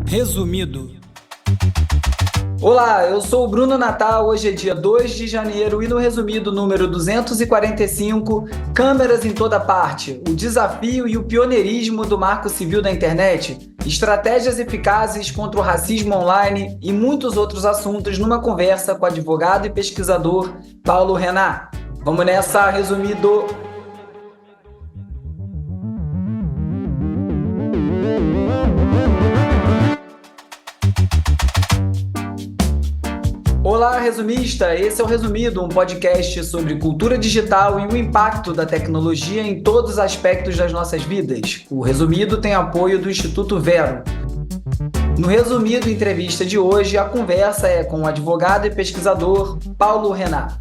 Resumido. Olá, eu sou o Bruno Natal, hoje é dia 2 de janeiro e no resumido número 245, câmeras em toda parte, o desafio e o pioneirismo do Marco Civil da Internet, estratégias eficazes contra o racismo online e muitos outros assuntos numa conversa com o advogado e pesquisador Paulo Renat. Vamos nessa, resumido! Olá, resumista! Esse é o Resumido, um podcast sobre cultura digital e o impacto da tecnologia em todos os aspectos das nossas vidas. O Resumido tem apoio do Instituto Vero. No Resumido entrevista de hoje, a conversa é com o advogado e pesquisador Paulo Renat.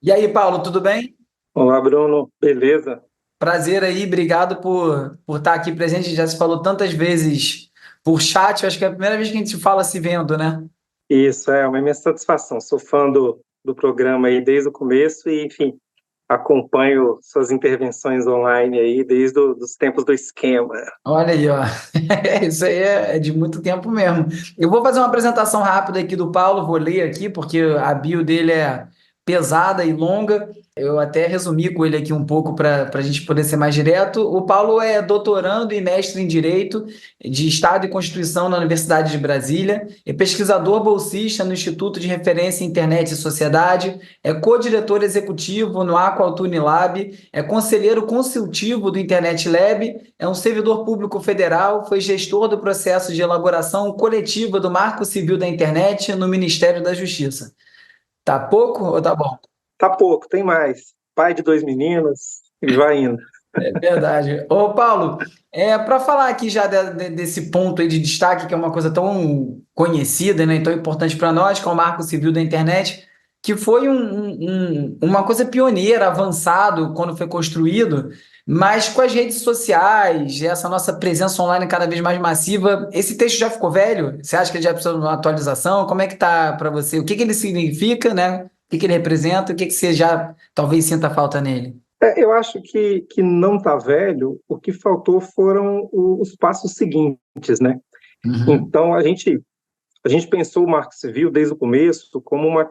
E aí, Paulo, tudo bem? Olá, Bruno. Beleza? Prazer aí, obrigado por estar aqui presente. Já se falou tantas vezes por chat, acho que é a primeira vez que a gente se fala se vendo, né? Isso, é uma imensa satisfação. Sou fã do programa aí desde o começo e, enfim, acompanho suas intervenções online aí desde os tempos do esquema. Olha aí, ó. Isso aí é de muito tempo mesmo. Eu vou fazer uma apresentação rápida aqui do Paulo, vou ler aqui, porque a bio dele é pesada e longa. Eu até resumi com ele aqui um pouco para a gente poder ser mais direto. O Paulo é doutorando e mestre em Direito de Estado e Constituição na Universidade de Brasília, é pesquisador bolsista no Instituto de Referência em Internet e Sociedade, é co-diretor executivo no Aqua Unilab, é conselheiro consultivo do Internet Lab, é um servidor público federal, foi gestor do processo de elaboração coletiva do Marco Civil da Internet no Ministério da Justiça. Tá pouco ou tá bom? Tá pouco, tem mais. Pai de 2 meninos e vai indo. É verdade. Ô, Paulo, para falar aqui já desse ponto aí de destaque, que é uma coisa tão conhecida, né, e tão importante para nós, que é o Marco Civil da Internet, que foi uma coisa pioneira, avançado quando foi construído, mas com as redes sociais, essa nossa presença online cada vez mais massiva, esse texto já ficou velho? Você acha que ele já precisa de uma atualização? Como é que tá para você? O que que ele significa, né? O que que ele representa? O que que você já talvez sinta falta nele? Eu acho que não tá velho, o que faltou foram os passos seguintes, né? Uhum. Então, a gente pensou o Marco Civil desde o começo como uma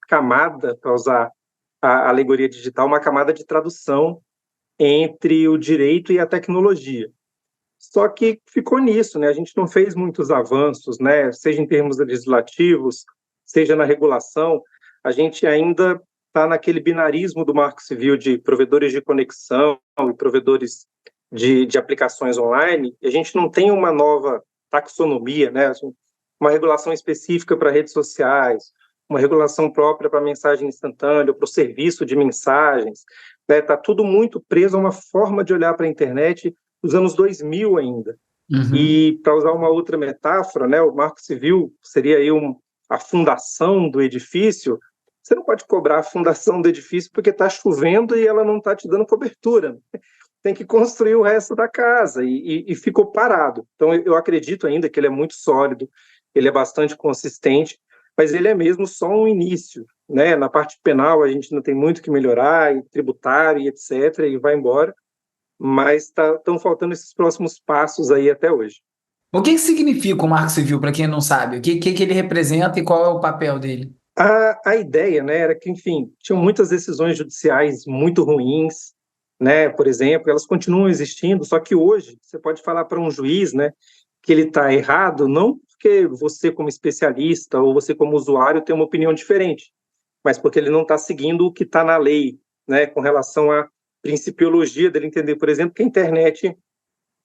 camada, para usar a alegoria digital, uma camada de tradução entre o direito e a tecnologia. Só que ficou nisso, né? A gente não fez muitos avanços, né? Seja em termos legislativos, seja na regulação, a gente ainda está naquele binarismo do Marco Civil de provedores de conexão e provedores de aplicações online, e a gente não tem uma nova taxonomia, né? Uma regulação específica para redes sociais, uma regulação própria para mensagem instantânea, para o serviço de mensagens, né? Está tudo muito preso a uma forma de olhar para a internet dos anos 2000 ainda. Uhum. E, para usar uma outra metáfora, né, o Marco Civil seria aí a fundação do edifício. Você não pode cobrar a fundação do edifício porque está chovendo e ela não está te dando cobertura. Tem que construir o resto da casa e ficou parado. Então, eu acredito ainda que ele é muito sólido, ele é bastante consistente, mas ele é mesmo só um início, né? Na parte penal, a gente ainda tem muito que melhorar, e tributário, e etc., e vai embora, mas estão faltando esses próximos passos aí até hoje. O que que significa o Marco Civil, para quem não sabe? O que ele representa e qual é o papel dele? A ideia, né, era que, enfim, tinham muitas decisões judiciais muito ruins, né, por exemplo, elas continuam existindo, só que hoje você pode falar para um juiz, né, que ele está errado, não porque você como especialista ou você como usuário tem uma opinião diferente, mas porque ele não está seguindo o que está na lei, né, com relação à principiologia dele entender, por exemplo, que a internet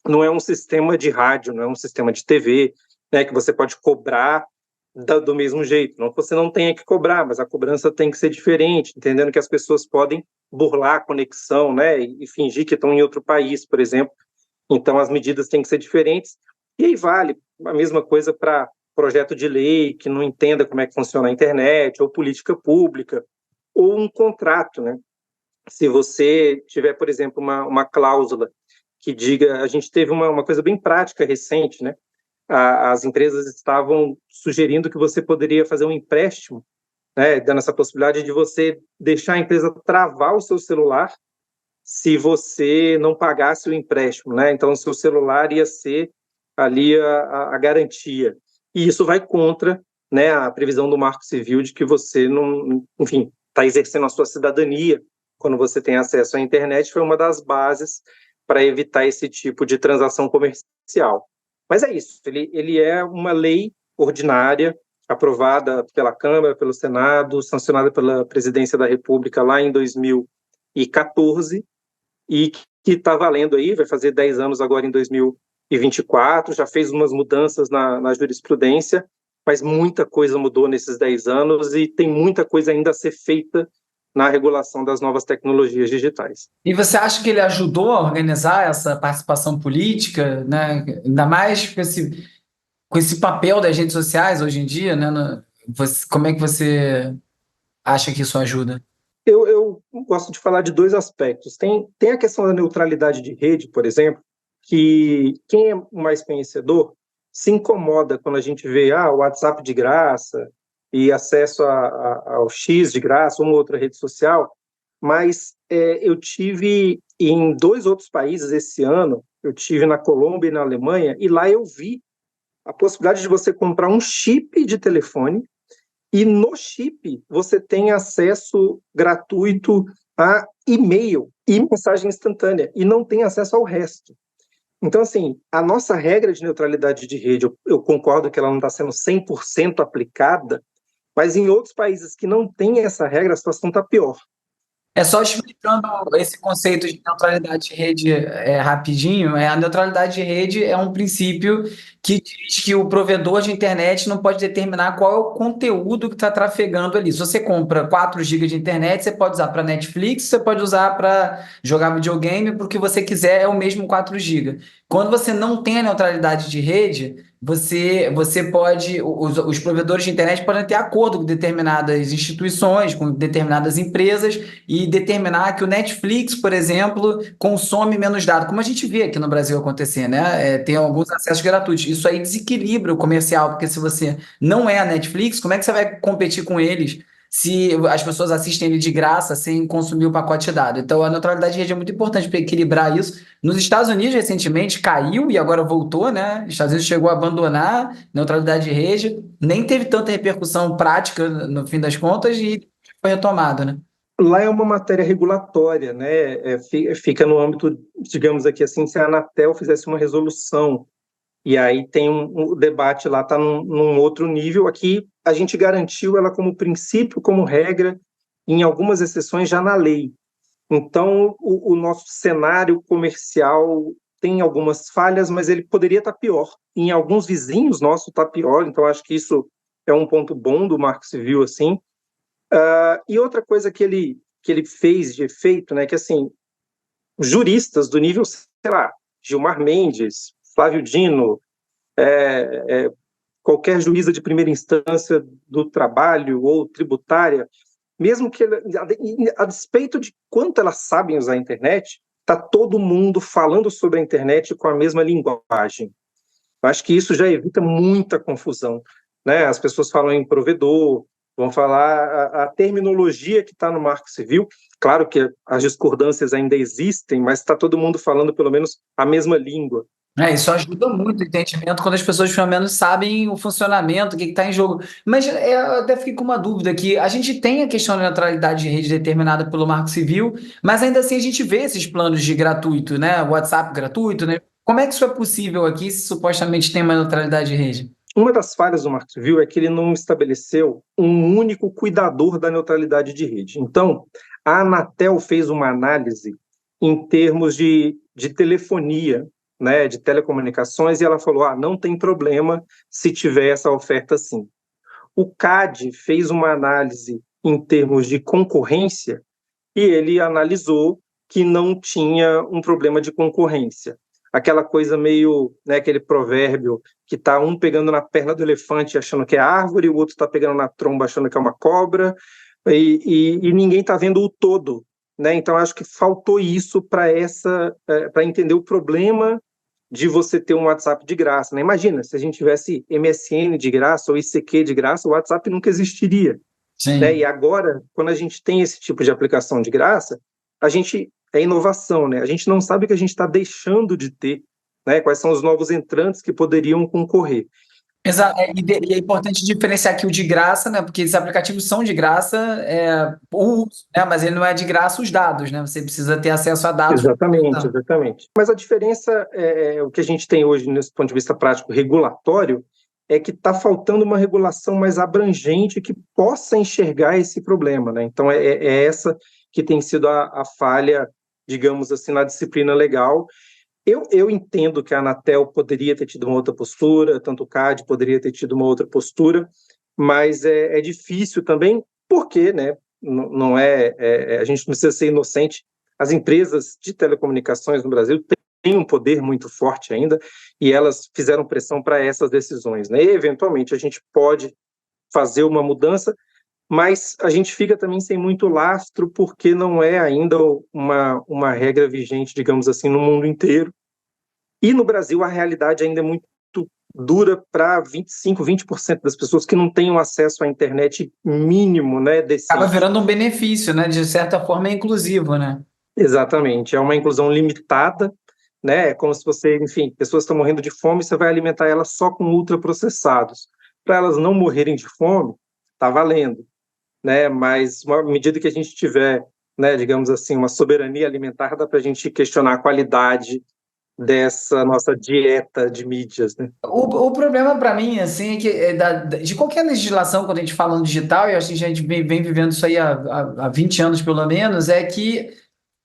não é um sistema de rádio, não é um sistema de TV, né, que você pode cobrar do mesmo jeito. Não que você não tenha que cobrar, mas a cobrança tem que ser diferente, entendendo que as pessoas podem burlar a conexão, né, e fingir que estão em outro país, por exemplo. Então, as medidas têm que ser diferentes. E aí vale a mesma coisa para projeto de lei que não entenda como é que funciona a internet, ou política pública, ou um contrato, né? Se você tiver, por exemplo, uma cláusula que diga, a gente teve uma coisa bem prática recente, né? As empresas estavam sugerindo que você poderia fazer um empréstimo, né? Dando essa possibilidade de você deixar a empresa travar o seu celular se você não pagasse o empréstimo, né? Então, o seu celular ia ser ali a garantia. E isso vai contra, né, a previsão do Marco Civil de que você não, enfim, está exercendo a sua cidadania quando você tem acesso à internet. Foi uma das bases para evitar esse tipo de transação comercial. Mas é isso, ele é uma lei ordinária, aprovada pela Câmara, pelo Senado, sancionada pela Presidência da República lá em 2014, e que está valendo aí, vai fazer 10 anos agora em 2024, já fez umas mudanças na jurisprudência, mas muita coisa mudou nesses 10 anos e tem muita coisa ainda a ser feita na regulação das novas tecnologias digitais. E você acha que ele ajudou a organizar essa participação política, né? Ainda mais com esse papel das redes sociais hoje em dia, né? Como é que você acha que isso ajuda? Eu gosto de falar de dois aspectos. Tem a questão da neutralidade de rede, por exemplo, que quem é mais conhecedor se incomoda quando a gente vê o WhatsApp de graça e acesso ao X de graça, uma outra rede social, mas eu tive em 2 outros países esse ano, eu tive na Colômbia e na Alemanha, e lá eu vi a possibilidade de você comprar um chip de telefone e no chip você tem acesso gratuito a e-mail e mensagem instantânea e não tem acesso ao resto. Então, assim, a nossa regra de neutralidade de rede, eu concordo que ela não está sendo 100% aplicada, mas em outros países que não têm essa regra, a situação está pior. É só explicando esse conceito de neutralidade de rede rapidinho. A neutralidade de rede é um princípio que diz que o provedor de internet não pode determinar qual é o conteúdo que está trafegando ali. Se você compra 4 GB de internet, você pode usar para Netflix, você pode usar para jogar videogame, para o que você quiser, é o mesmo 4 GB. Quando você não tem a neutralidade de rede, você pode, os provedores de internet podem ter acordo com determinadas instituições, com determinadas empresas, e determinar que o Netflix, por exemplo, consome menos dados, como a gente vê aqui no Brasil acontecer, né? Tem alguns acessos gratuitos. Isso aí desequilibra o comercial, porque se você não é a Netflix, como é que você vai competir com eles se as pessoas assistem ele de graça sem consumir o pacote de dados? Então, a neutralidade de rede é muito importante para equilibrar isso. Nos Estados Unidos, recentemente, caiu e agora voltou, né? Os Estados Unidos chegou a abandonar neutralidade de rede, nem teve tanta repercussão prática no fim das contas e foi retomado, né? Lá é uma matéria regulatória, né? Fica no âmbito, digamos aqui assim, se a Anatel fizesse uma resolução, e aí tem o debate lá, está num outro nível. Aqui a gente garantiu ela como princípio, como regra, em algumas exceções já na lei. Então, o nosso cenário comercial tem algumas falhas, mas ele poderia estar pior. Em alguns vizinhos nossos está pior, então acho que isso é um ponto bom do Marco Civil, assim. E outra coisa que ele fez de efeito, né, que assim, juristas do nível, sei lá, Gilmar Mendes, Flávio Dino, qualquer juíza de primeira instância do trabalho ou tributária, mesmo que, a despeito de quanto elas sabem usar a internet, está todo mundo falando sobre a internet com a mesma linguagem. Eu acho que isso já evita muita confusão, né? As pessoas falam em provedor, vão falar a terminologia que está no Marco Civil. Claro que as discordâncias ainda existem, mas está todo mundo falando pelo menos a mesma língua. Isso ajuda muito o entendimento quando as pessoas pelo menos sabem o funcionamento, o que está em jogo. Mas eu até fiquei com uma dúvida aqui. A gente tem a questão da neutralidade de rede determinada pelo Marco Civil, mas ainda assim a gente vê esses planos de gratuito, né? WhatsApp gratuito, né? Como é que isso é possível aqui se supostamente tem uma neutralidade de rede? Uma das falhas do Marco Civil é que ele não estabeleceu um único cuidador da neutralidade de rede. Então, a Anatel fez uma análise em termos de telefonia, né, de telecomunicações, e ela falou, não tem problema se tiver essa oferta sim. O CAD fez uma análise em termos de concorrência e ele analisou que não tinha um problema de concorrência. Aquela coisa meio, né, aquele provérbio que está um pegando na perna do elefante achando que é árvore, o outro está pegando na tromba achando que é uma cobra, e ninguém está vendo o todo, né? Então, acho que faltou isso para entender o problema de você ter um WhatsApp de graça, né? Imagina, se a gente tivesse MSN de graça ou ICQ de graça, o WhatsApp nunca existiria. Né? Sim. E agora, quando a gente tem esse tipo de aplicação de graça, a gente é inovação, né? A gente não sabe o que a gente está deixando de ter, né? Quais são os novos entrantes que poderiam concorrer. Exato. E é importante diferenciar aqui o de graça, né? Porque esses aplicativos são de graça, o uso, né? Mas ele não é de graça os dados, né? Você precisa ter acesso a dados. Exatamente, exatamente. Mas a diferença, o que a gente tem hoje, nesse ponto de vista prático regulatório, é que está faltando uma regulação mais abrangente que possa enxergar esse problema, né? Então, é essa que tem sido a falha, digamos assim, na disciplina legal. Eu entendo que a Anatel poderia ter tido uma outra postura, tanto o CAD poderia ter tido uma outra postura, mas é difícil também, porque, né, não a gente não precisa ser inocente. As empresas de telecomunicações no Brasil têm um poder muito forte ainda, e elas fizeram pressão para essas decisões, né? E, eventualmente, a gente pode fazer uma mudança, mas a gente fica também sem muito lastro, porque não é ainda uma regra vigente, digamos assim, no mundo inteiro. E no Brasil, a realidade ainda é muito dura para 25, 20% das pessoas que não têm um acesso à internet mínimo, né, Acaba decente. virando um benefício, né? De certa forma é inclusivo, né? Exatamente, é uma inclusão limitada, né? É como se você, enfim, pessoas estão morrendo de fome, você vai alimentar elas só com ultraprocessados. Para elas não morrerem de fome, está valendo, né? Mas à medida que a gente tiver, né, digamos assim, uma soberania alimentar, dá para a gente questionar a qualidade dessa nossa dieta de mídias, né? O problema para mim, assim, é que de qualquer legislação, quando a gente fala no digital, e eu acho que a gente vem vivendo isso aí há 20 anos pelo menos, é que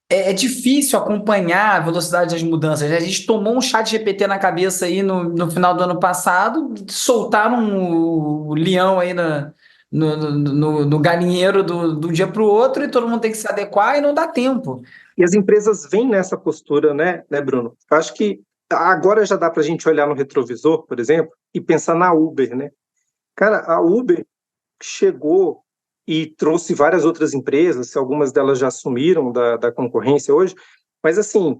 é difícil acompanhar a velocidade das mudanças, né? A gente tomou um chat GPT na cabeça aí no final do ano passado, soltaram o leão aí no galinheiro do dia para o outro e todo mundo tem que se adequar e não dá tempo. E as empresas vêm nessa postura, né, Bruno? Eu acho que agora já dá para a gente olhar no retrovisor, por exemplo, e pensar na Uber, né? Cara, a Uber chegou e trouxe várias outras empresas, algumas delas já assumiram da concorrência hoje, mas assim,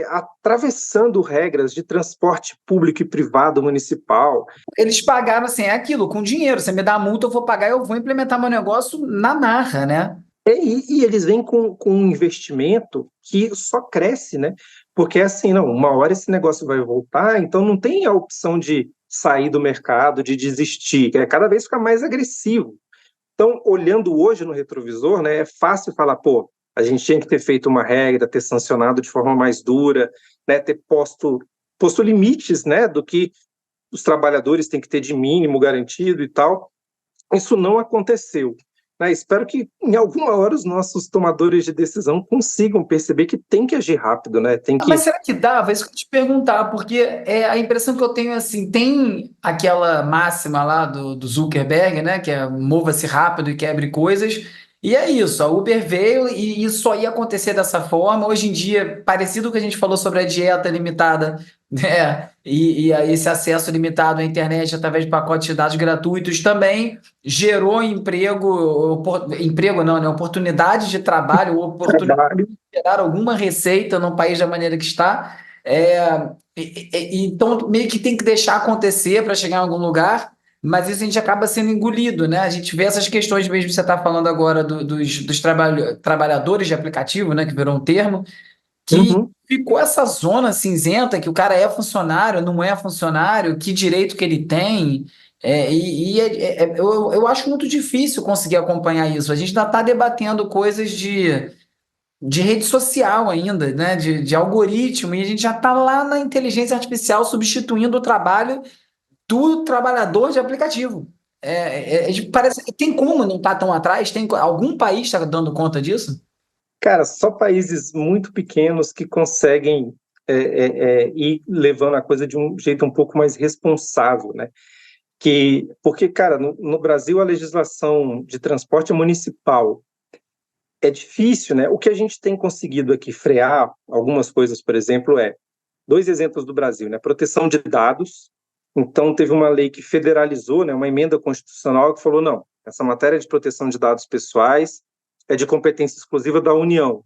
atravessando regras de transporte público e privado municipal. Eles pagaram assim, é aquilo, com dinheiro. Você me dá a multa, eu vou pagar, eu vou implementar meu negócio na marra, né? E eles vêm com um investimento que só cresce, né? Porque assim, não, uma hora esse negócio vai voltar, então não tem a opção de sair do mercado, de desistir, cada vez fica mais agressivo. Então, olhando hoje no retrovisor, né, é fácil falar, pô, a gente tinha que ter feito uma regra, ter sancionado de forma mais dura, né, ter posto limites, né, do que os trabalhadores têm que ter de mínimo garantido e tal. Isso não aconteceu. Né? Espero que em alguma hora os nossos tomadores de decisão consigam perceber que tem que agir rápido, né? Tem Mas que. será que dava? Isso que eu te perguntar, porque a impressão que eu tenho é assim, tem aquela máxima lá do Zuckerberg, né? Que é mova-se rápido e quebre coisas. E é isso, a Uber veio e isso só ia acontecer dessa forma. Hoje em dia, parecido com o que a gente falou sobre a dieta limitada, né? Esse acesso limitado à internet através de pacotes de dados gratuitos também gerou emprego, emprego não, né? Oportunidade de trabalho, oportunidade Trabalho. gerar alguma receita no país da maneira que está. Então, meio que tem que deixar acontecer para chegar em algum lugar, mas isso a gente acaba sendo engolido, né? A gente vê essas questões mesmo que você está falando agora dos trabalhadores de aplicativo, né? Que virou um termo, que Uhum. ficou essa zona cinzenta que o cara é funcionário, não é funcionário, que direito que ele tem. Eu acho muito difícil conseguir acompanhar isso. A gente ainda está debatendo coisas de rede social ainda, né? De algoritmo, e a gente já está lá na inteligência artificial substituindo o trabalho do trabalhador de aplicativo. Parece que tem como não estar tão atrás? Tem algum país está dando conta disso? Cara, só países muito pequenos que conseguem ir levando a coisa de um jeito um pouco mais responsável, né? Porque, cara, no Brasil a legislação de transporte é municipal. É difícil, né? O que a gente tem conseguido aqui frear algumas coisas, por exemplo, dois exemplos do Brasil, né? Proteção de dados. Então, teve uma lei que federalizou, né? Uma emenda constitucional que falou, não, essa matéria de proteção de dados pessoais é de competência exclusiva da União.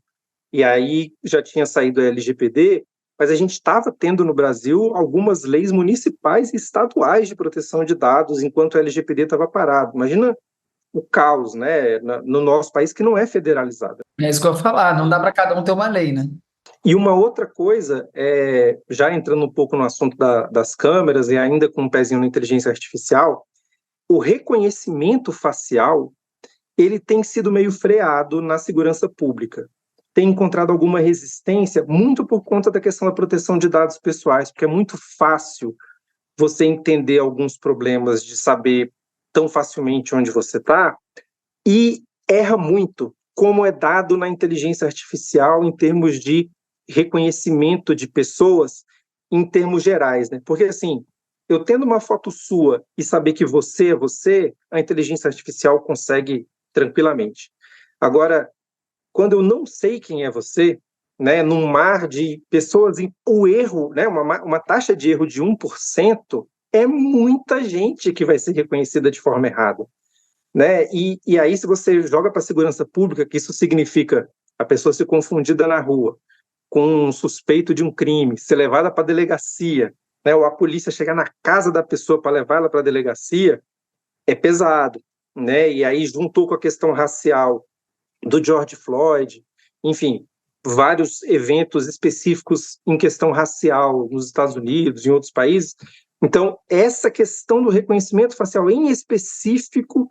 E aí já tinha saído a LGPD, mas a gente estava tendo no Brasil algumas leis municipais e estaduais de proteção de dados enquanto a LGPD estava parado. Imagina o caos, né, no nosso país, que não é federalizado. É isso que eu ia falar, não dá para cada um ter uma lei, né? E uma outra coisa, já entrando um pouco no assunto das câmeras e ainda com um pezinho na inteligência artificial, o reconhecimento facial ele tem sido meio freado na segurança pública. Tem encontrado alguma resistência, muito por conta da questão da proteção de dados pessoais, porque é muito fácil você entender alguns problemas de saber tão facilmente onde você está, e erra muito como é dado na inteligência artificial em termos de reconhecimento de pessoas em termos gerais, né? Porque assim, eu tendo uma foto sua e saber que você é você, a inteligência artificial consegue tranquilamente. Agora, quando eu não sei quem é você, né, num mar de pessoas, o erro, né, uma taxa de erro de 1% é muita gente que vai ser reconhecida de forma errada. Né? E aí, se você joga para a segurança pública, que isso significa a pessoa ser confundida na rua com um suspeito de um crime, ser levada para a delegacia, né, ou a polícia chegar na casa da pessoa para levar ela para a delegacia, é pesado. Né? E aí, juntou com a questão racial do George Floyd, enfim, vários eventos específicos em questão racial nos Estados Unidos, em outros países. Então, essa questão do reconhecimento facial em específico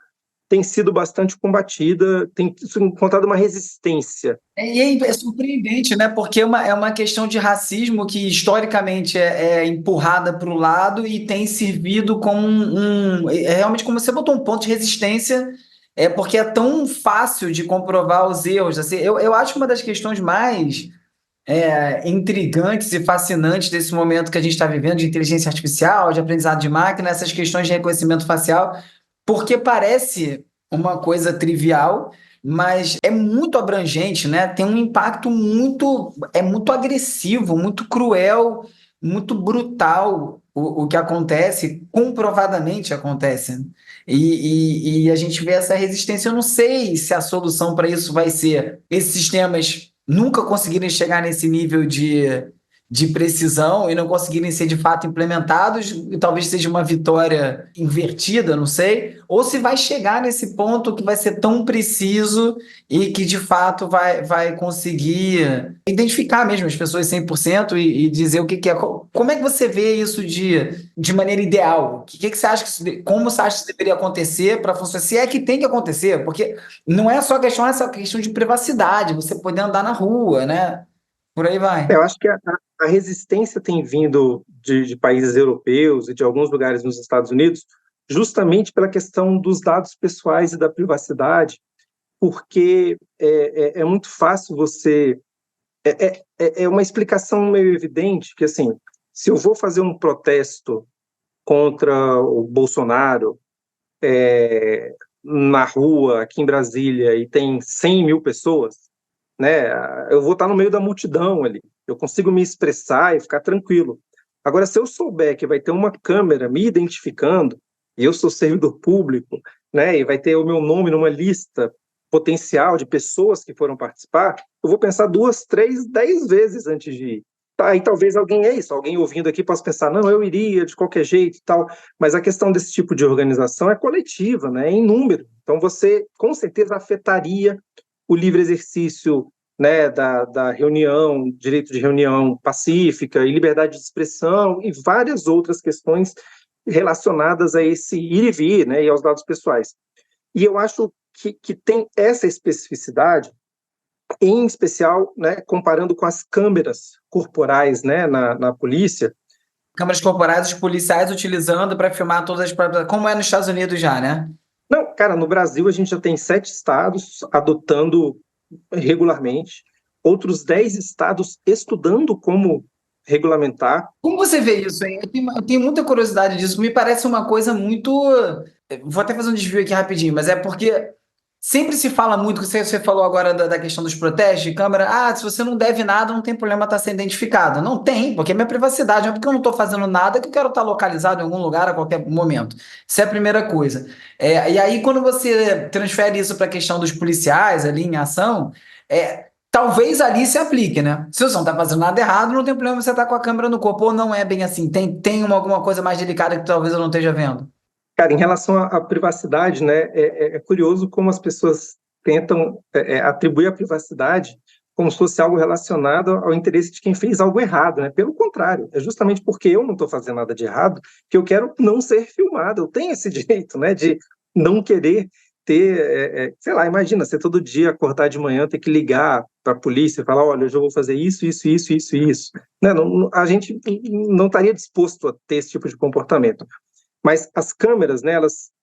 tem sido bastante combatida, tem encontrado uma resistência. É surpreendente, né? Porque é uma questão de racismo que historicamente é empurrada para o lado e tem servido como realmente como você botou um ponto de resistência, porque é tão fácil de comprovar os erros. Assim, eu acho que uma das questões mais intrigantes e fascinantes desse momento que a gente está vivendo de inteligência artificial, de aprendizado de máquina, essas questões de reconhecimento facial, porque parece uma coisa trivial, mas é muito abrangente, né? Tem um impacto muito agressivo, muito cruel, muito brutal o que acontece, comprovadamente acontece, né? E a gente vê essa resistência. Eu não sei se a solução para isso vai ser esses sistemas nunca conseguirem chegar nesse nível de precisão e não conseguirem ser de fato implementados, e talvez seja uma vitória invertida, não sei, ou se vai chegar nesse ponto que vai ser tão preciso e que de fato vai conseguir identificar mesmo as pessoas 100% e dizer o que é. Como é que você vê isso de maneira ideal? O que você acha como você acha que isso deveria acontecer para funcionar? Se é que tem que acontecer, porque não é só essa questão de privacidade, você poder andar na rua, né? Por aí vai. Eu acho que a resistência tem vindo de países europeus e de alguns lugares nos Estados Unidos, justamente pela questão dos dados pessoais e da privacidade, porque é muito fácil você. É uma explicação meio evidente que, assim, se eu vou fazer um protesto contra o Bolsonaro na rua, aqui em Brasília, e tem 100 mil pessoas, né, eu vou estar no meio da multidão ali, eu consigo me expressar e ficar tranquilo. Agora, se eu souber que vai ter uma câmera me identificando, e eu sou servidor público, né, e vai ter o meu nome numa lista potencial de pessoas que foram participar, eu vou pensar 2, 3, 10 vezes antes de ir. Tá, e talvez alguém ouvindo aqui possa pensar, não, eu iria de qualquer jeito e tal, mas a questão desse tipo de organização é coletiva, né, é em número. Então, você com certeza afetaria o livre exercício, né, da reunião, direito de reunião pacífica e liberdade de expressão e várias outras questões relacionadas a esse ir e vir, né, e aos dados pessoais. E eu acho que tem essa especificidade, em especial, né, comparando com as câmeras corporais, né, na polícia. Câmeras corporais, os policiais utilizando para filmar todas as próprias. Como é nos Estados Unidos já, né? Não, cara, no Brasil a gente já tem 7 estados adotando regularmente, outros 10 estados estudando como regulamentar. Como você vê isso, hein? Eu tenho muita curiosidade disso. Me parece uma coisa muito. Vou até fazer um desvio aqui rapidinho, mas é porque sempre se fala muito, que você falou agora da questão dos protestos de câmera. Ah, se você não deve nada, não tem problema estar sendo identificado. Não tem, porque é minha privacidade. Não é porque eu não estou fazendo nada que eu quero estar localizado em algum lugar a qualquer momento. Isso é a primeira coisa. E aí, quando você transfere isso para a questão dos policiais ali em ação, talvez ali se aplique, né? Se você não está fazendo nada errado, não tem problema você estar com a câmera no corpo. Ou não é bem assim? Tem alguma coisa mais delicada que talvez eu não esteja vendo? Cara, em relação à privacidade, né, é curioso como as pessoas tentam atribuir a privacidade como se fosse algo relacionado ao interesse de quem fez algo errado, né? Pelo contrário, é justamente porque eu não estou fazendo nada de errado que eu quero não ser filmado. Eu tenho esse direito, né, de não querer ter, sei lá, imagina, você todo dia acordar de manhã, ter que ligar para a polícia e falar, olha, eu já vou fazer isso, isso, isso, isso, isso. Né? A gente não estaria disposto a ter esse tipo de comportamento. Mas as câmeras, né,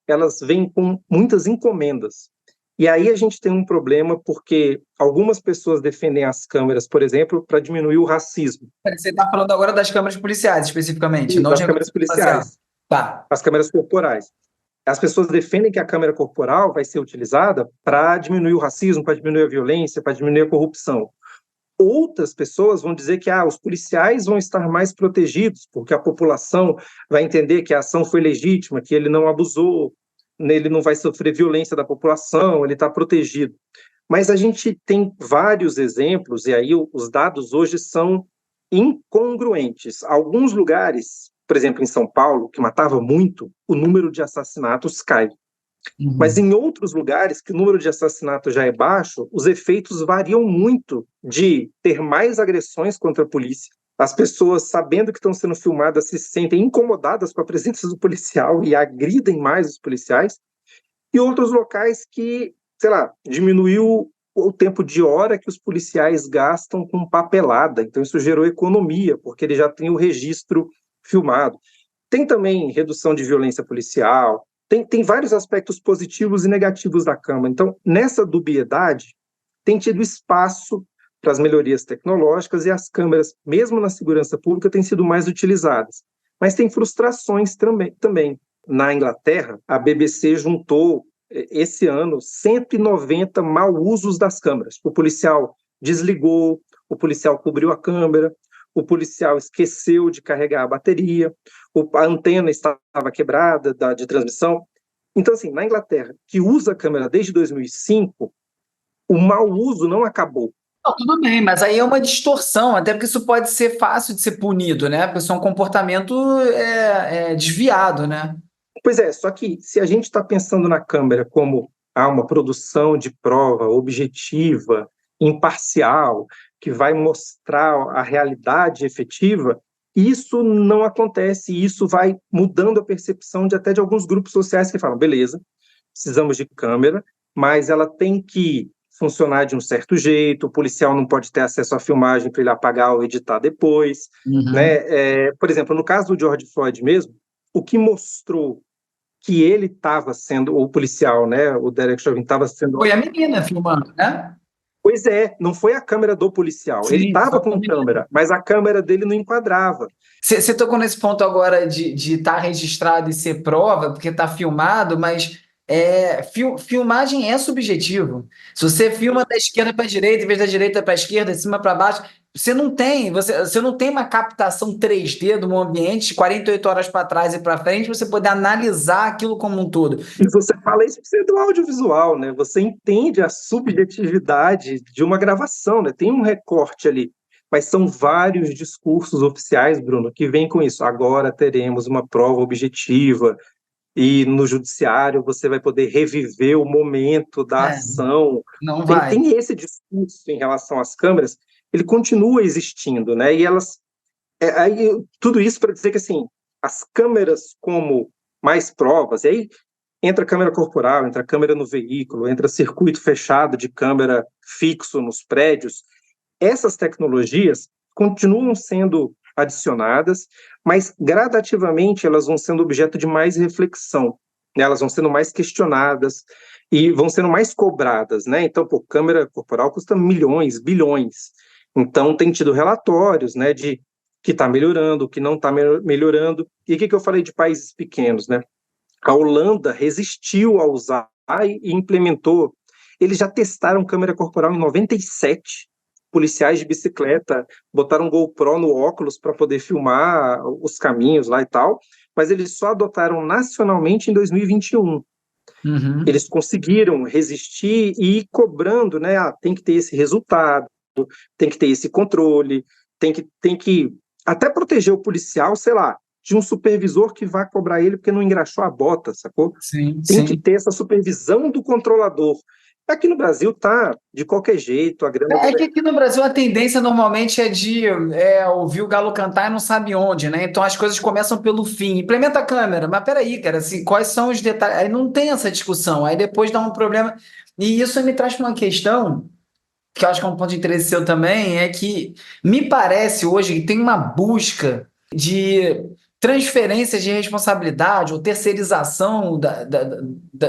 elas vêm com muitas encomendas. E aí a gente tem um problema porque algumas pessoas defendem as câmeras, por exemplo, para diminuir o racismo. Você está falando agora das câmeras policiais, especificamente, não Isso, de as câmeras reconhecimento facial. policiais, Tá. as câmeras corporais. As pessoas defendem que a câmera corporal vai ser utilizada para diminuir o racismo, para diminuir a violência, para diminuir a corrupção. Outras pessoas vão dizer que os policiais vão estar mais protegidos, porque a população vai entender que a ação foi legítima, que ele não abusou, ele não vai sofrer violência da população, ele está protegido. Mas a gente tem vários exemplos, e aí os dados hoje são incongruentes. Alguns lugares, por exemplo, em São Paulo, que matava muito, o número de assassinatos cai. Mas Uhum. em outros lugares, que o número de assassinatos já é baixo, os efeitos variam muito de ter mais agressões contra a polícia. As pessoas, sabendo que estão sendo filmadas, se sentem incomodadas com a presença do policial e agridem mais os policiais. E outros locais que, sei lá, diminuiu o tempo de hora que os policiais gastam com papelada. Então, isso gerou economia, porque ele já tem o registro filmado. Tem também redução de violência policial, tem vários aspectos positivos e negativos da Câmara. Então, nessa dubiedade, tem tido espaço para as melhorias tecnológicas e as câmeras, mesmo na segurança pública, têm sido mais utilizadas. Mas tem frustrações também. Na Inglaterra, a BBC juntou, esse ano, 190 mau usos das câmeras. O policial desligou, o policial cobriu a câmera, o policial esqueceu de carregar a bateria, a antena estava quebrada de transmissão. Então, assim, na Inglaterra, que usa a câmera desde 2005, o mau uso não acabou. Não, tudo bem, mas aí é uma distorção, até porque isso pode ser fácil de ser punido, né? Porque isso é um comportamento desviado, né? Pois é, só que se a gente está pensando na câmera como uma produção de prova objetiva, imparcial, que vai mostrar a realidade efetiva, isso não acontece, e isso vai mudando a percepção até de alguns grupos sociais que falam, beleza, precisamos de câmera, mas ela tem que funcionar de um certo jeito, o policial não pode ter acesso à filmagem para ele apagar ou editar depois, Uhum. né? Por exemplo, no caso do George Floyd mesmo, o que mostrou que ele estava sendo, o policial, né, o Derek Chauvin estava sendo... Foi a menina filmando, né? Pois é, não foi a câmera do policial, ele Sim, estava foi a com menina. câmera, mas a câmera dele não enquadrava. Você tocou nesse ponto agora de estar registrado e ser prova, porque está filmado, mas filmagem é subjetivo. Se você filma da esquerda para a direita, em vez da direita para a esquerda, de cima para baixo, você não tem uma captação 3D do ambiente, 48 horas para trás e para frente, para você poder analisar aquilo como um todo. E você fala isso do audiovisual, né? Você entende a subjetividade de uma gravação, né? Tem um recorte ali, mas são vários discursos oficiais, Bruno, que vêm com isso. Agora teremos uma prova objetiva, e no judiciário você vai poder reviver o momento da É, ação. não Tem, vai. tem esse discurso em relação às câmeras, ele continua existindo, né? E elas, aí, tudo isso para dizer que assim, as câmeras como mais provas, e aí entra câmera corporal, entra câmera no veículo, entra circuito fechado de câmera fixo nos prédios, essas tecnologias continuam sendo adicionadas, mas gradativamente elas vão sendo objeto de mais reflexão, né? Elas vão sendo mais questionadas e vão sendo mais cobradas, né? Então, pô, câmera corporal custa milhões, bilhões. Então, tem tido relatórios, né, de que está melhorando, que não está melhorando. E o que eu falei de países pequenos, né? A Holanda resistiu a usar e implementou. Eles já testaram câmera corporal em 97. Policiais de bicicleta botaram GoPro no óculos para poder filmar os caminhos lá e tal, mas eles só adotaram nacionalmente em 2021. Uhum. Eles conseguiram resistir e ir cobrando, né? Tem que ter esse resultado, tem que ter esse controle, tem que até proteger o policial, sei lá, de um supervisor que vá cobrar ele porque não engraxou a bota, sacou? Sim, Tem que sim. ter essa supervisão do controlador. Aqui no Brasil tá de qualquer jeito, a grana É do que aqui no Brasil a tendência normalmente é de ouvir o galo cantar e não sabe onde, né? Então as coisas começam pelo fim. Implementa a câmera, mas peraí, cara, assim, quais são os detalhes? Aí não tem essa discussão, aí depois dá um problema. E isso me traz para uma questão que eu acho que é um ponto de interesse seu também, é que me parece hoje que tem uma busca de transferência de responsabilidade ou terceirização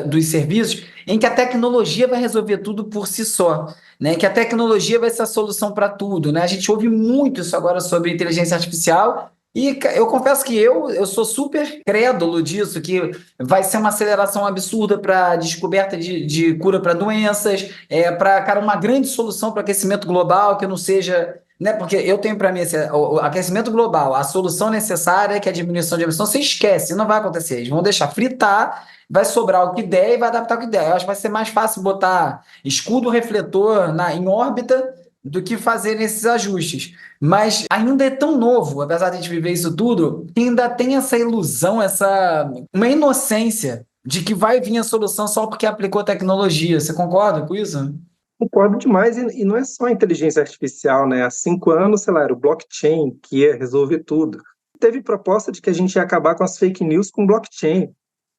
dos serviços em que a tecnologia vai resolver tudo por si só, né? Que a tecnologia vai ser a solução para tudo, né? A gente ouve muito isso agora sobre inteligência artificial e eu confesso que eu sou super crédulo disso, que vai ser uma aceleração absurda para a descoberta de cura para doenças, para, cara, uma grande solução para o aquecimento global, que não seja, né? Porque eu tenho para mim o aquecimento global, a solução necessária, que é a diminuição de emissão, você esquece, não vai acontecer. Eles vão deixar fritar, vai sobrar o que der e vai adaptar o que der. Eu acho que vai ser mais fácil botar escudo refletor em órbita do que fazer esses ajustes. Mas ainda é tão novo, apesar de a gente viver isso tudo, que ainda tem essa ilusão, uma inocência de que vai vir a solução só porque aplicou tecnologia. Você concorda com isso? concordo demais, e não é só a inteligência artificial, né? Há 5 anos, sei lá, era o blockchain que ia resolver tudo. Teve proposta de que a gente ia acabar com as fake news com blockchain,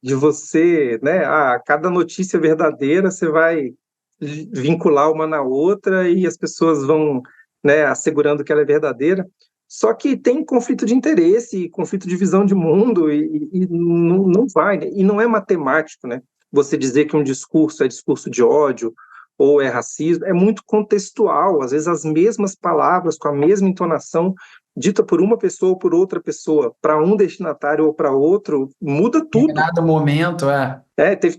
de você, né? Cada notícia verdadeira você vai vincular uma na outra e as pessoas vão, né, assegurando que ela é verdadeira. Só que tem conflito de interesse, conflito de visão de mundo e não vai, né? E não é matemático, né? Você dizer que um discurso é discurso de ódio ou é racismo, é muito contextual. Às vezes as mesmas palavras com a mesma entonação dita por uma pessoa ou por outra pessoa, para um destinatário ou para outro, muda Em tudo. determinado momento,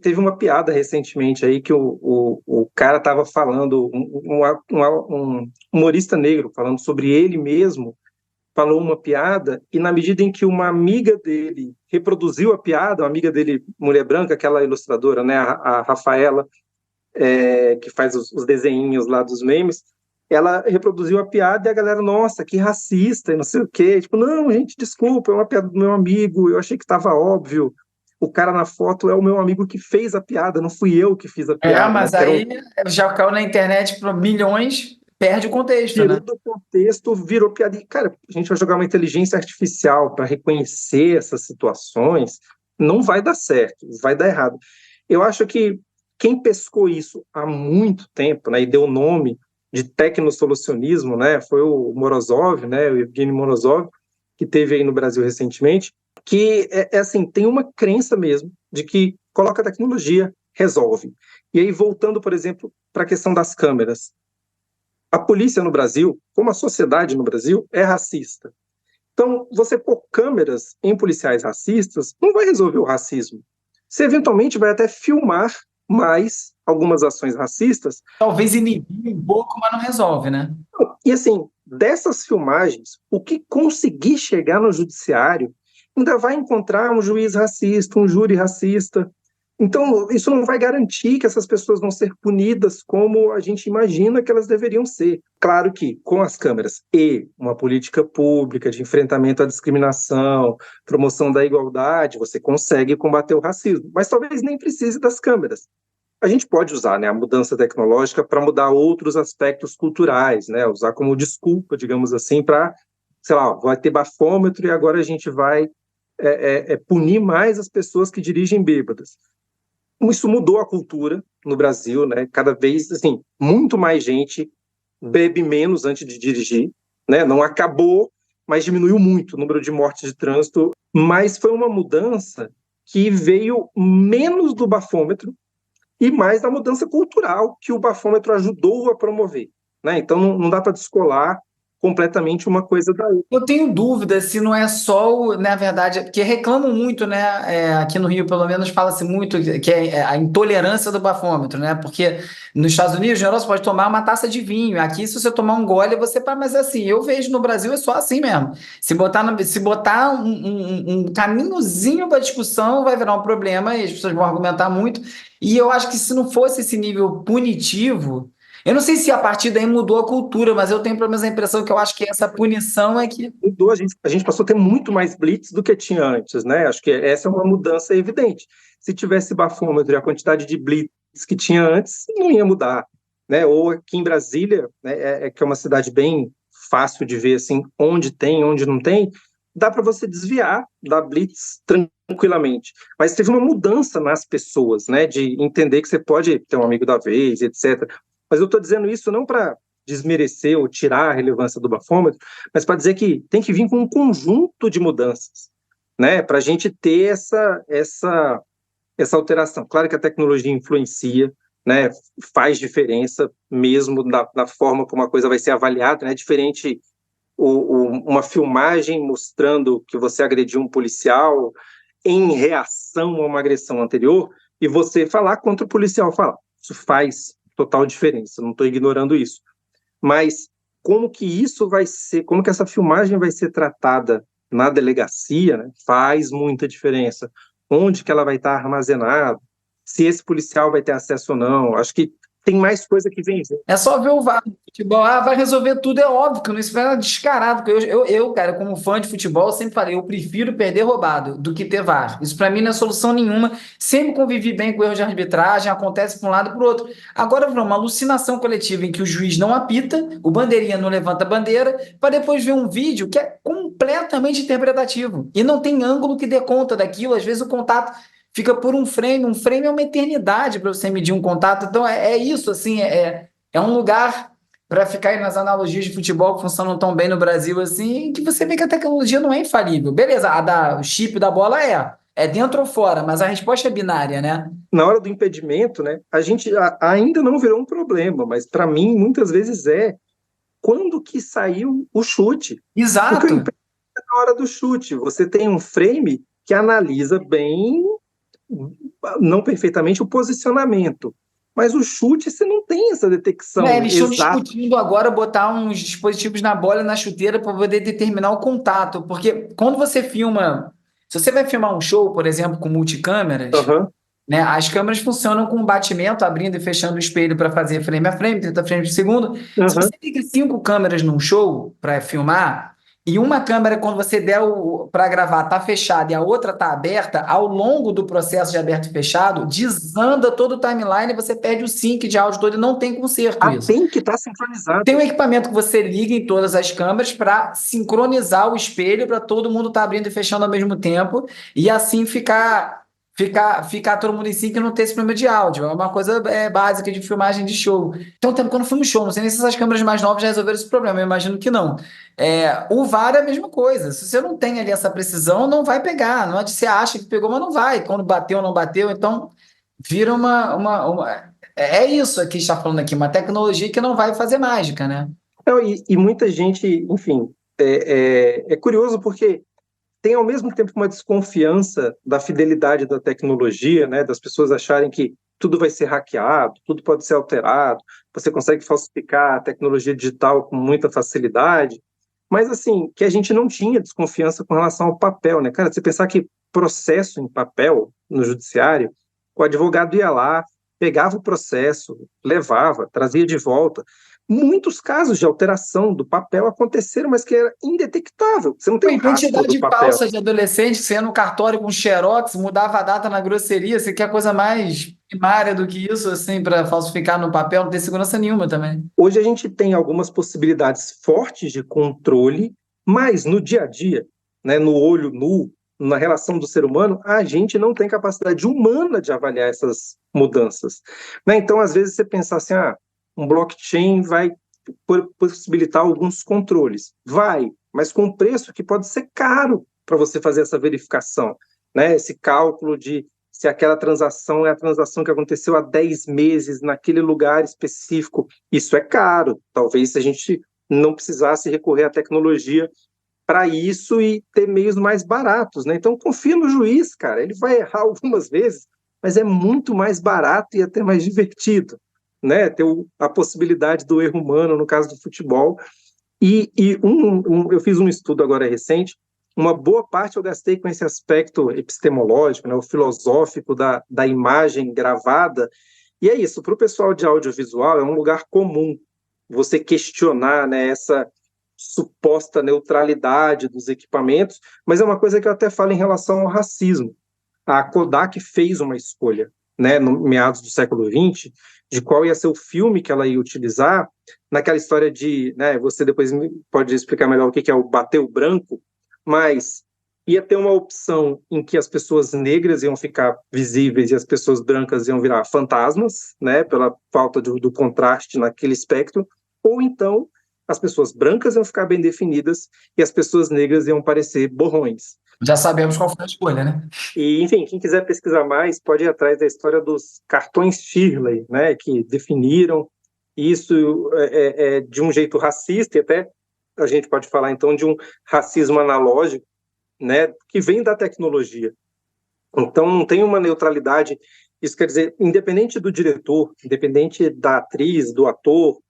Teve uma piada recentemente aí que o cara estava falando, um humorista negro, falando sobre ele mesmo, falou uma piada, e na medida em que uma amiga dele reproduziu a piada, uma amiga dele, mulher branca, aquela ilustradora, né, a Rafaela, que faz os desenhinhos lá dos memes, ela reproduziu a piada e a galera, nossa, que racista, e não sei o quê. Tipo, não, gente, desculpa, é uma piada do meu amigo, eu achei que estava óbvio. O cara na foto é o meu amigo que fez a piada, não fui eu que fiz a piada, né? mas aí já caiu na internet para milhões, perde o contexto, Tirou né? do contexto, virou piada. E, cara, a gente vai jogar uma inteligência artificial para reconhecer essas situações, não vai dar certo, vai dar errado. Eu acho que quem pescou isso há muito tempo, né, e deu o nome de tecnosolucionismo, né, foi o Morozov, né, o Evgeny Morozov, que teve aí no Brasil recentemente, que assim, tem uma crença mesmo de que coloca a tecnologia, resolve. E aí, voltando, por exemplo, para a questão das câmeras, a polícia no Brasil, como a sociedade no Brasil, é racista. Então, você pôr câmeras em policiais racistas não vai resolver o racismo. Você eventualmente vai até filmar mais algumas ações racistas. Talvez inibir um pouco, mas não resolve, né? E assim, dessas filmagens, o que conseguir chegar no judiciário ainda vai encontrar um juiz racista, um júri racista. Então, isso não vai garantir que essas pessoas vão ser punidas como a gente imagina que elas deveriam ser. Claro que, com as câmeras e uma política pública de enfrentamento à discriminação, promoção da igualdade, você consegue combater o racismo, mas talvez nem precise das câmeras. A gente pode usar, né, a mudança tecnológica para mudar outros aspectos culturais, né, usar como desculpa, digamos assim, para, sei lá, vai ter bafômetro e agora a gente vai punir mais as pessoas que dirigem bêbadas. Isso mudou a cultura no Brasil, né? Cada vez, assim, muito mais gente bebe menos antes de dirigir, né? Não acabou, mas diminuiu muito o número de mortes de trânsito. Mas foi uma mudança que veio menos do bafômetro e mais da mudança cultural que o bafômetro ajudou a promover, né? Então não dá para descolar completamente uma coisa da outra. Eu tenho dúvida se não é só, na verdade, porque reclamam muito, né? Aqui no Rio, pelo menos, fala-se muito que é a intolerância do bafômetro, né? Porque nos Estados Unidos, geral, você pode tomar uma taça de vinho. Aqui, se você tomar um gole, você. Mas assim, eu vejo no Brasil é só assim mesmo. Se botar um caminhozinho para discussão, vai virar um problema e as pessoas vão argumentar muito. E eu acho que se não fosse esse nível punitivo. Eu não sei se a partir daí mudou a cultura, mas eu tenho pelo menos a impressão que eu acho que essa punição é que. Mudou, a gente passou a ter muito mais blitz do que tinha antes, né? Acho que essa é uma mudança evidente. Se tivesse bafômetro e a quantidade de blitz que tinha antes, não ia mudar, né? Ou aqui em Brasília, né, que é uma cidade bem fácil de ver assim, onde tem, onde não tem, dá para você desviar da blitz tranquilamente. Mas teve uma mudança nas pessoas, né? De entender que você pode ter um amigo da vez, etc. Mas eu estou dizendo isso não para desmerecer ou tirar a relevância do bafômetro, mas para dizer que tem que vir com um conjunto de mudanças, né, para a gente ter essa alteração. Claro que a tecnologia influencia, né, faz diferença mesmo na forma como a coisa vai ser avaliada, né, diferente uma filmagem mostrando que você agrediu um policial em reação a uma agressão anterior e você falar contra o policial falar. Isso faz total diferença, não estou ignorando isso. Mas como que isso vai ser, como que essa filmagem vai ser tratada na delegacia, né, faz muita diferença. Onde que ela vai estar armazenada, se esse policial vai ter acesso ou não. Acho que tem mais coisa que vem. É só ver o VAR no futebol. Ah, vai resolver tudo, é óbvio, que isso é descarado. Porque cara, como fã de futebol, eu sempre falei, eu prefiro perder roubado do que ter VAR. Isso para mim não é solução nenhuma. Sempre convivi bem com erros de arbitragem, acontece para um lado e para o outro. Agora, uma alucinação coletiva em que o juiz não apita, o bandeirinha não levanta a bandeira, para depois ver um vídeo que é completamente interpretativo. E não tem ângulo que dê conta daquilo. Às vezes o contato fica por um frame é uma eternidade para você medir um contato. Então é isso, assim, é um lugar para ficar aí nas analogias de futebol que funcionam tão bem no Brasil, assim, que você vê que a tecnologia não é infalível. Beleza, o chip da bola é dentro ou fora, mas a resposta é binária, né? Na hora do impedimento, né, a gente ainda não virou um problema, mas para mim muitas vezes quando que saiu o chute. Porque o Exato. impedimento é na hora do chute. Você tem um frame que analisa bem, não perfeitamente, o posicionamento. Mas o chute, você não tem essa detecção Eles estão exata. discutindo agora botar uns dispositivos na bola e na chuteira para poder determinar o contato, porque quando você filma, se você vai filmar um show, por exemplo, com multicâmeras, Uhum, né, as câmeras funcionam com batimento, abrindo e fechando o espelho para fazer frame a frame, 30 frames por segundo. Se uhum. você liga 5 câmeras num show para filmar, e uma câmera, quando você der para gravar, tá fechada e a outra tá aberta, ao longo do processo de aberto e fechado, desanda todo o timeline e você perde o sync de áudio todo e não tem conserto isso. Tem que estar Tem um sincronizado. equipamento que você liga em todas as câmeras para sincronizar o espelho para todo mundo estar abrindo e fechando ao mesmo tempo e assim ficar todo mundo em sync e não ter esse problema de áudio. É uma coisa básica de filmagem de show. Então, tempo quando filme show, não sei nem se essas câmeras mais novas já resolveram esse problema, eu imagino que não. O VAR é a mesma coisa. Se você não tem ali essa precisão, não vai pegar. Não é de você acha que pegou, mas não vai. Quando bateu, não bateu. Então, vira é isso que está falando aqui, uma tecnologia que não vai fazer mágica, né? Não, e muita gente, enfim, é curioso porque tem ao mesmo tempo uma desconfiança da fidelidade da tecnologia, né, das pessoas acharem que tudo vai ser hackeado, tudo pode ser alterado, você consegue falsificar a tecnologia digital com muita facilidade, mas assim, que a gente não tinha desconfiança com relação ao papel, né? Cara, você pensar que processo em papel no judiciário, o advogado ia lá, pegava o processo, levava, trazia de volta. Muitos casos de alteração do papel aconteceram, mas que era indetectável. Você não tem Pô, um rastro do identidade papel. falsa de adolescente, você ia no cartório com xerox, mudava a data na grosseria, você quer coisa mais primária do que isso, assim, para falsificar no papel, não tem segurança nenhuma também. Hoje a gente tem algumas possibilidades fortes de controle, mas no dia a dia, né, no olho nu, na relação do ser humano, a gente não tem capacidade humana de avaliar essas mudanças. Né? Então, às vezes, você pensa assim, um blockchain vai possibilitar alguns controles. Vai, mas com um preço que pode ser caro para você fazer essa verificação. Né? Esse cálculo de se aquela transação é a transação que aconteceu há 10 meses naquele lugar específico. Isso é caro. Talvez se a gente não precisasse recorrer à tecnologia para isso e ter meios mais baratos, né? Então, confia no juiz, cara. Ele vai errar algumas vezes, mas é muito mais barato e até mais divertido, né? Ter a possibilidade do erro humano, no caso do futebol. Eu fiz um estudo agora recente, uma boa parte eu gastei com esse aspecto epistemológico, né, o filosófico da imagem gravada, E é isso, para o pessoal de audiovisual é um lugar comum você questionar, né, essa suposta neutralidade dos equipamentos, mas é uma coisa que eu até falo em relação ao racismo. A Kodak fez uma escolha, né, no meados do século XX, de qual ia ser o filme que ela ia utilizar, naquela história de, né, você depois pode explicar melhor o que é o bater o branco, mas ia ter uma opção em que as pessoas negras iam ficar visíveis e as pessoas brancas iam virar fantasmas, né, pela falta do contraste naquele espectro, ou então as pessoas brancas iam ficar bem definidas e as pessoas negras iam parecer borrões. Já sabemos qual foi a escolha, né? E, enfim, quem quiser pesquisar mais pode ir atrás da história dos cartões Shirley, né, que definiram isso de um jeito racista, e até a gente pode falar, então, de um racismo analógico, né, que vem da tecnologia. Então, não tem uma neutralidade. Isso quer dizer, independente do diretor, independente da atriz, do ator,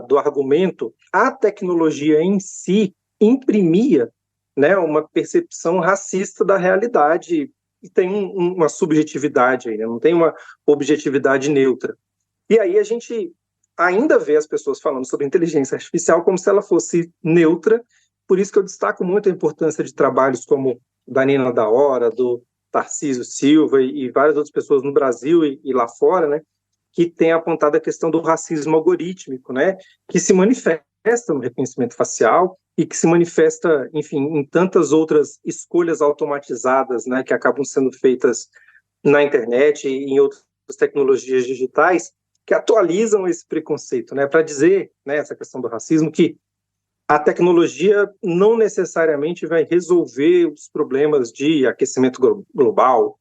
do argumento, a tecnologia em si imprimia, né, uma percepção racista da realidade e tem uma subjetividade aí, né, não tem uma objetividade neutra. E aí a gente ainda vê as pessoas falando sobre inteligência artificial como se ela fosse neutra, por isso que eu destaco muito a importância de trabalhos como da Nina da Hora, do Tarcísio Silva e várias outras pessoas no Brasil e lá fora, né, que têm apontado a questão do racismo algorítmico, né, que se manifesta no reconhecimento facial e que se manifesta, enfim, em tantas outras escolhas automatizadas, né, que acabam sendo feitas na internet e em outras tecnologias digitais, que atualizam esse preconceito, né, para dizer, né, essa questão do racismo, que a tecnologia não necessariamente vai resolver os problemas de aquecimento global,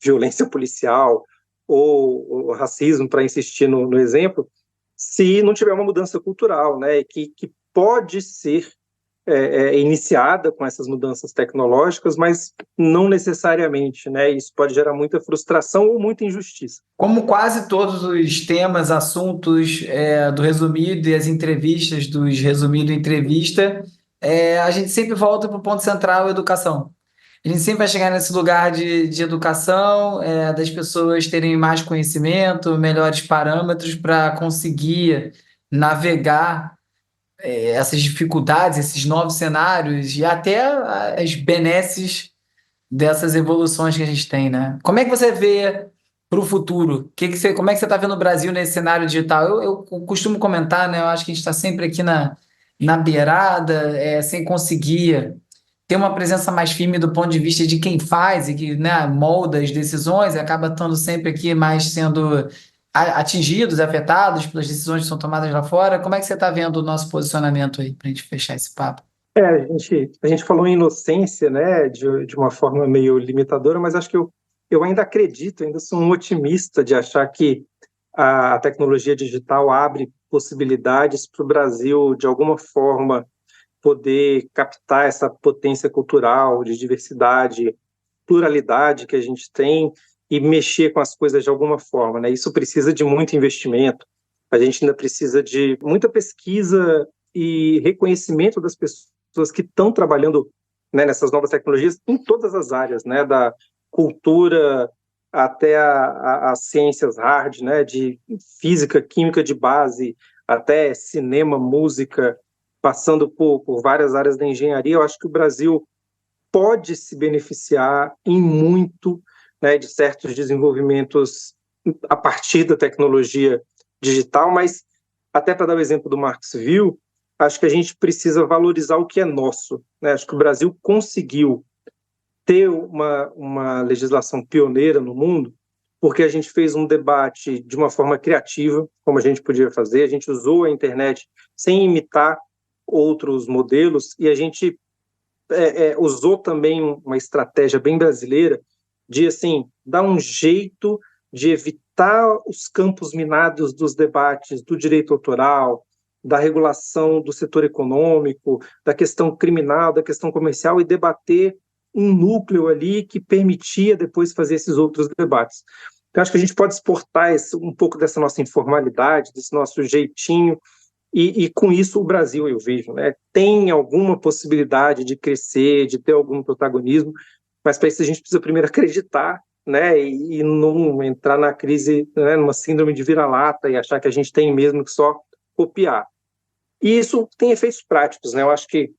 violência policial ou racismo, para insistir no exemplo, se não tiver uma mudança cultural, né, que pode ser iniciada com essas mudanças tecnológicas, mas não necessariamente, né? Isso pode gerar muita frustração ou muita injustiça. Como quase todos os temas, assuntos do Resumido e as entrevistas dos Resumido Entrevista, a gente sempre volta para o ponto central, educação. A gente sempre vai chegar nesse lugar de educação, das pessoas terem mais conhecimento, melhores parâmetros para conseguir navegar essas dificuldades, esses novos cenários e até as benesses dessas evoluções que a gente tem, né? Como é que você vê para o futuro? Como é que você está vendo o Brasil nesse cenário digital? Eu costumo comentar, né? Eu acho que a gente está sempre aqui na beirada, sem conseguir ter uma presença mais firme do ponto de vista de quem faz e que, né, molda as decisões e acaba estando sempre aqui mais sendo atingidos, afetados pelas decisões que são tomadas lá fora. Como é que você está vendo o nosso posicionamento aí, para a gente fechar esse papo? A gente falou em inocência, né, de uma forma meio limitadora, mas acho que eu ainda acredito, ainda sou um otimista de achar que a tecnologia digital abre possibilidades para o Brasil, de alguma forma, poder captar essa potência cultural, de diversidade, pluralidade que a gente tem e mexer com as coisas de alguma forma, né? Isso precisa de muito investimento, a gente ainda precisa de muita pesquisa e reconhecimento das pessoas que estão trabalhando, né, nessas novas tecnologias em todas as áreas, né, da cultura até as ciências hard, né, de física, química de base, até cinema, música, passando por várias áreas da engenharia. Eu acho que o Brasil pode se beneficiar em muito, né, de certos desenvolvimentos a partir da tecnologia digital, mas até para dar o exemplo do Marxville, acho que a gente precisa valorizar o que é nosso, né? Acho que o Brasil conseguiu ter uma legislação pioneira no mundo, porque a gente fez um debate de uma forma criativa, como a gente podia fazer, a gente usou a internet sem imitar outros modelos, e a gente usou também uma estratégia bem brasileira de, assim, dar um jeito de evitar os campos minados dos debates do direito autoral, da regulação do setor econômico, da questão criminal, da questão comercial, e debater um núcleo ali que permitia depois fazer esses outros debates. Então, acho que a gente pode exportar um pouco dessa nossa informalidade, desse nosso jeitinho, e com isso o Brasil, eu vejo, né, tem alguma possibilidade de crescer, de ter algum protagonismo, mas para isso a gente precisa primeiro acreditar né, e não entrar na crise, né, numa síndrome de vira-lata e achar que a gente tem mesmo que só copiar. E isso tem efeitos práticos, né? Eu acho que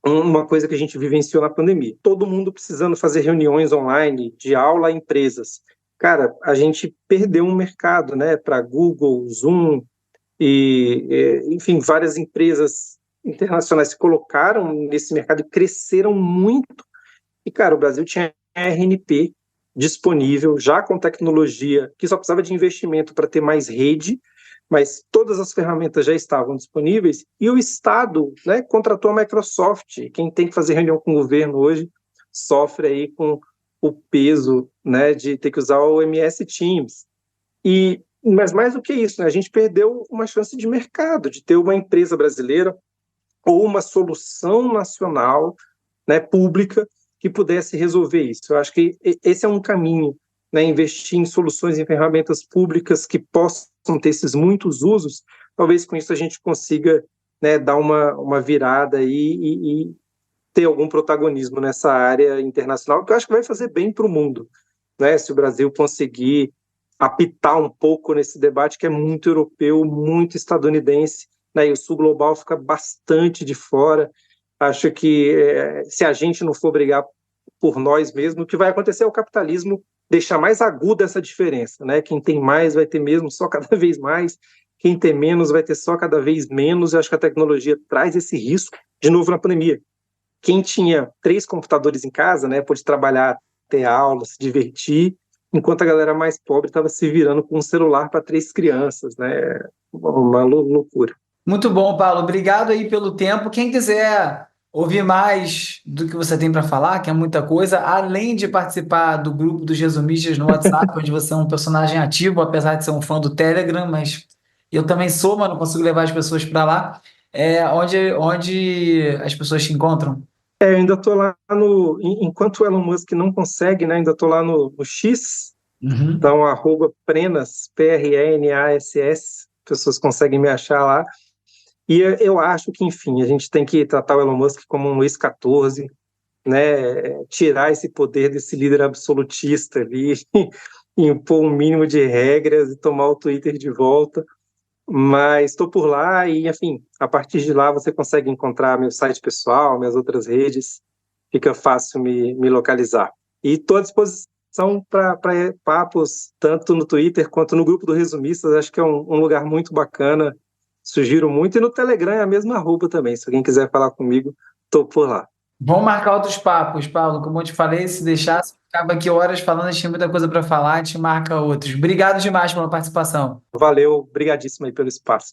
uma coisa que a gente vivenciou na pandemia, todo mundo precisando fazer reuniões online, de aula a empresas. Cara, a gente perdeu um mercado, né, para Google, Zoom enfim, várias empresas internacionais se colocaram nesse mercado e cresceram muito. E, cara, o Brasil tinha RNP disponível, já com tecnologia, que só precisava de investimento para ter mais rede, mas todas as ferramentas já estavam disponíveis, e o Estado, né, contratou a Microsoft. Quem tem que fazer reunião com o governo hoje sofre aí com o peso, né, de ter que usar o MS Teams. Mas mais do que isso, né, a gente perdeu uma chance de mercado, de ter uma empresa brasileira ou uma solução nacional, né, pública, que pudesse resolver isso. Eu acho que esse é um caminho, né, investir em soluções, em ferramentas públicas que possam ter esses muitos usos. Talvez com isso a gente consiga, né, dar uma virada aí e ter algum protagonismo nessa área internacional, que eu acho que vai fazer bem para o mundo, né, se o Brasil conseguir apitar um pouco nesse debate que é muito europeu, muito estadunidense, né, e o sul global fica bastante de fora. Acho que se a gente não for brigar por nós mesmos, o que vai acontecer é o capitalismo deixar mais aguda essa diferença, né? Quem tem mais vai ter mesmo só cada vez mais, quem tem menos vai ter só cada vez menos. Eu acho que a tecnologia traz esse risco, de novo na pandemia. Quem tinha 3 computadores em casa, né, pôde trabalhar, ter aula, se divertir, enquanto a galera mais pobre estava se virando com um celular para 3 crianças, né? Uma loucura. Muito bom, Paulo. Obrigado aí pelo tempo. Quem quiser ouvir mais do que você tem para falar, que é muita coisa, além de participar do grupo dos Resumistas no WhatsApp, onde você é um personagem ativo, apesar de ser um fã do Telegram, mas eu também sou, mas não consigo levar as pessoas para lá. Onde as pessoas te encontram? Eu ainda estou lá enquanto o Elon Musk não consegue, né? Ainda estou lá no X, Uhum. então @Prenas, Prenass, pessoas conseguem me achar lá. E eu acho que, enfim, a gente tem que tratar o Elon Musk como um ex-14, né? Tirar esse poder desse líder absolutista ali, impor um mínimo de regras e tomar o Twitter de volta. Mas estou por lá e, enfim, a partir de lá você consegue encontrar meu site pessoal, minhas outras redes, fica fácil me localizar. E estou à disposição para papos, tanto no Twitter quanto no grupo do Resumistas. Acho que é um lugar muito bacana, sugiro muito. E no Telegram é a mesma arroba também, se alguém quiser falar comigo, estou por lá. Vamos marcar outros papos, Paulo. Como eu te falei, se deixar, você acaba aqui horas falando, a gente tem muita coisa para falar, a gente marca outros. Obrigado demais pela participação. Valeu, brigadíssimo aí pelo espaço.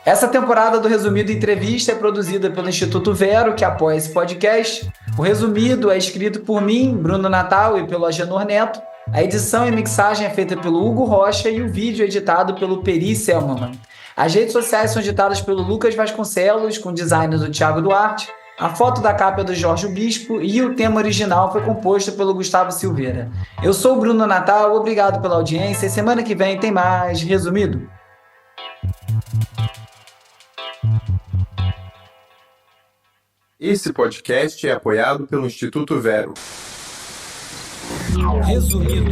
Essa temporada do Resumido Entrevista é produzida pelo Instituto Vero, que apoia esse podcast. O Resumido é escrito por mim, Bruno Natal, e pelo Agenor Neto. A edição e mixagem é feita pelo Hugo Rocha e o vídeo é editado pelo Peri Selmann. As redes sociais são editadas pelo Lucas Vasconcelos, com design do Thiago Duarte. A foto da capa é do Jorge Bispo e o tema original foi composto pelo Gustavo Silveira. Eu sou o Bruno Natal, obrigado pela audiência e semana que vem tem mais Resumido. Esse podcast é apoiado pelo Instituto Vero. Resumido.